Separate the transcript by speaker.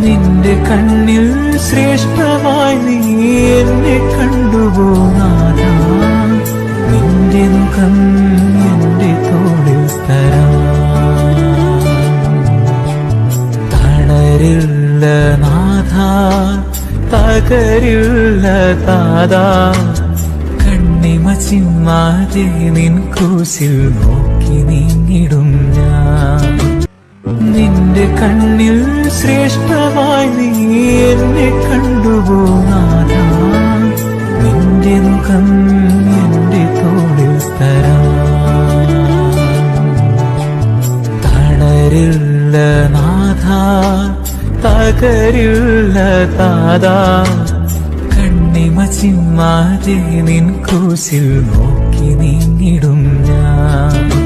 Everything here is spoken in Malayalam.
Speaker 1: നിന്റെ കണ്ണിൽ ശ്രേഷ്ഠമായി നീ എന്നെ കണ്ടുപോ നാഥ, നിന്റെ മുഖം എന്റെ തോളിൽ തരാം. തളരില്ല നാഥ, തകരില്ല താതാ, കണ്ണിമ ചിമ്മാതെ നിൻ ക്രൂശിൽ നോക്കി നീങ്ങിടും ഞാൻ. നിന്റെ കണ്ണിൽ ശ്രേഷ്ഠമായി നീ എന്നെ കണ്ടുപോ നാഥ, നിന്റെ മുഖം എന്റെ തോളിൽ തരാം. തളരില്ല നാഥ, തകരില്ല താതാ, കണ്ണിമ ചിമ്മാതെ നിൻ ക്രൂശിൽ നോക്കി നീങ്ങിടും ഞാൻ.